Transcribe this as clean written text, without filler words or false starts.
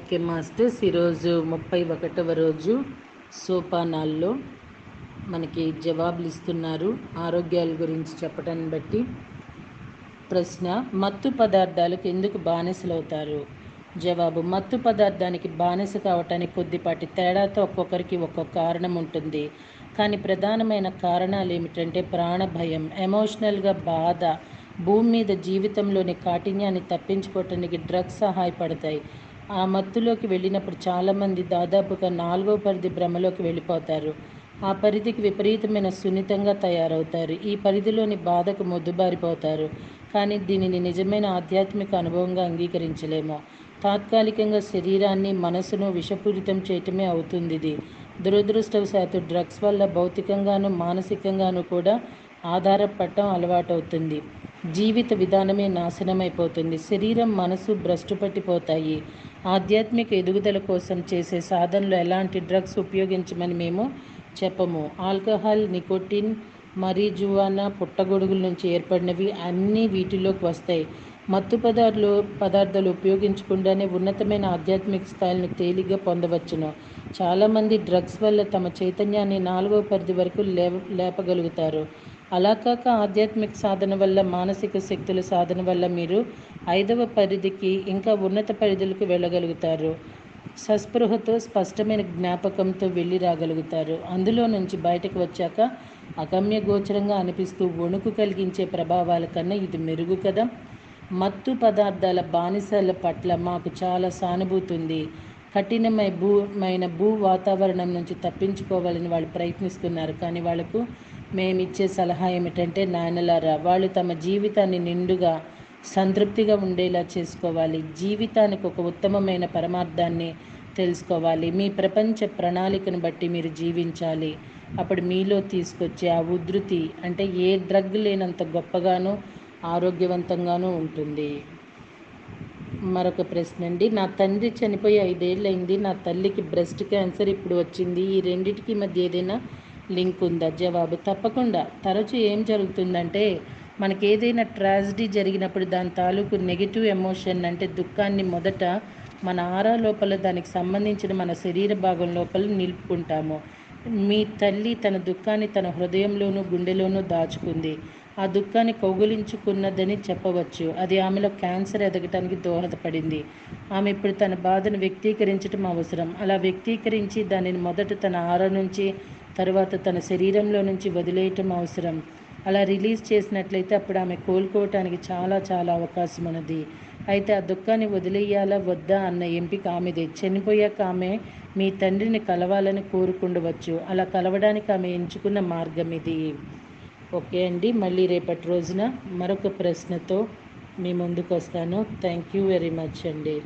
Okay masters, ఈరోజు 31వ రోజు సోపానాల్లో మనకి జవాబులు ఇస్తున్నారు ఆరోగ్యాల గురించి చెప్పడాన్ని బట్టి. ప్రశ్న: మత్తు పదార్థాలకు ఎందుకు బానిసలవుతారు? జవాబు: మత్తు పదార్థానికి బానిస కావటానికి కొద్దిపాటి తేడాతో ఒక్కొక్కరికి ఒక్కొక్క కారణం ఉంటుంది. కానీ ప్రధానమైన కారణాలు ఏమిటంటే ప్రాణభయం, ఎమోషనల్గా బాధ, భూమి మీద జీవితంలోని కాఠిన్యాన్ని తప్పించుకోవటానికి డ్రగ్స్ సహాయపడతాయి. ఆ మత్తులోకి వెళ్ళినప్పుడు చాలామంది దాదాపుగా 4వ పరిధి భ్రమలోకి వెళ్ళిపోతారు. ఆ పరిధికి విపరీతమైన సున్నితంగా తయారవుతారు. ఈ పరిధిలోని బాధకు మొద్దుబారిపోతారు. కానీ దీనిని నిజమైన ఆధ్యాత్మిక అనుభవంగా అంగీకరించలేము. తాత్కాలికంగా శరీరాన్ని, మనసును విషపూరితం చేయటమే అవుతుంది. ఇది దురదృష్టవశాత్తు డ్రగ్స్ వల్ల భౌతికంగాను మానసికంగాను కూడా ఆధారపడటం అలవాటవుతుంది. జీవిత విధానమే నాశనమైపోతుంది. శరీరం, మనసు భ్రష్టుపట్టిపోతాయి. ఆధ్యాత్మిక ఎదుగుదల కోసం చేసే సాధనలో ఎలాంటి డ్రగ్స్ ఉపయోగించమని మేము చెప్పము. ఆల్కహాల్, నికోటిన్, marijuana పుట్టగొడుగుల నుంచి ఏర్పడినవి అన్నీ వీటిలోకి వస్తాయి. మత్తు పదార్థాలు ఉపయోగించకుండానే ఉన్నతమైన ఆధ్యాత్మిక స్థాయిలను తేలిగ్గా పొందవచ్చును. చాలామంది డ్రగ్స్ వల్ల తమ చైతన్యాన్ని 4వ పరిధి వరకు లేపగలుగుతారు. అలా కాక ఆధ్యాత్మిక సాధన వల్ల, మానసిక శక్తుల సాధన వల్ల మీరు 5వ పరిధికి, ఇంకా ఉన్నత పరిధులకు వెళ్ళగలుగుతారు. సస్పృహతో, స్పష్టమైన జ్ఞాపకంతో వెళ్ళి రాగలుగుతారు. అందులో నుంచి బయటకు వచ్చాక అగమ్య గోచరంగా అనిపిస్తూ వణుకు కలిగించే ప్రభావాల కన్నా ఇది మెరుగు కదా. మత్తు పదార్థాల బానిసల పట్ల మాకు చాలా సానుభూతి ఉంది. కఠినమైన భూ వాతావరణం నుంచి తప్పించుకోవాలని వాళ్ళు ప్రయత్నిస్తున్నారు. కానీ వాళ్లకు మేమిచ్చే సలహా ఏమిటంటే, నాయనలారా, వాళ్ళు తమ జీవితాన్ని నిండుగా సంతృప్తిగా ఉండేలా చేసుకోవాలి. జీవితానికి ఒక ఉత్తమమైన పరమార్థాన్ని తెలుసుకోవాలి. మీ ప్రపంచ ప్రణాళికను బట్టి మీరు జీవించాలి. అప్పుడు మీలో తీసుకొచ్చే ఆ ఉధృతి అంటే ఏ డ్రగ్ లేనంత గొప్పగాను ఆరోగ్యవంతంగానూ ఉంటుంది. మరొక ప్రశ్న అండి. నా తండ్రి చనిపోయి 5 ఏళ్ళైంది. నా తల్లికి బ్రెస్ట్ క్యాన్సర్ ఇప్పుడు వచ్చింది. ఈ రెండింటికి మధ్య ఏదైనా లింక్ ఉందా? జవాబు: తప్పకుండా. తరచూ ఏం జరుగుతుందంటే, మనకి ఏదైనా ట్రాజడీ జరిగినప్పుడు దాని తాలూకు నెగిటివ్ ఎమోషన్ అంటే దుఃఖాన్ని మొదట మన ఆరా లోపల, దానికి సంబంధించిన మన శరీర భాగం లోపల నిలుపుకుంటాము. మీ తల్లి తన దుఃఖాన్ని తన హృదయంలోనూ గుండెలోనూ దాచుకుంది. ఆ దుఃఖాన్ని కౌగిలించుకున్నదని చెప్పవచ్చు. అది ఆమెలో క్యాన్సర్ ఎదగటానికి దోహదపడింది. ఆమె ఇప్పుడు తన బాధను వ్యక్తీకరించడం అవసరం. అలా వ్యక్తీకరించి దానిని మొదట తన ఆరా నుంచి, తరువాత తన శరీరంలో నుంచి వదిలేయటం అవసరం. అలా రిలీజ్ చేసినట్లయితే అప్పుడు ఆమె కోలుకోవటానికి చాలా చాలా అవకాశం ఉన్నది. అయితే ఆ దుఃఖాన్ని వదిలేయాలా వద్దా అన్న ఎంపిక ఆమెదే. చనిపోయాక ఆమె మీ తండ్రిని కలవాలని కోరుకుండవచ్చు. అలా కలవడానికి ఆమె ఎంచుకున్న మార్గం ఇది. ఓకే అండి, మళ్ళీ రేపటి రోజున మరొక ప్రశ్నతో మీ ముందుకు వస్తాను. థ్యాంక్ యూ వెరీ మచ్ అండి.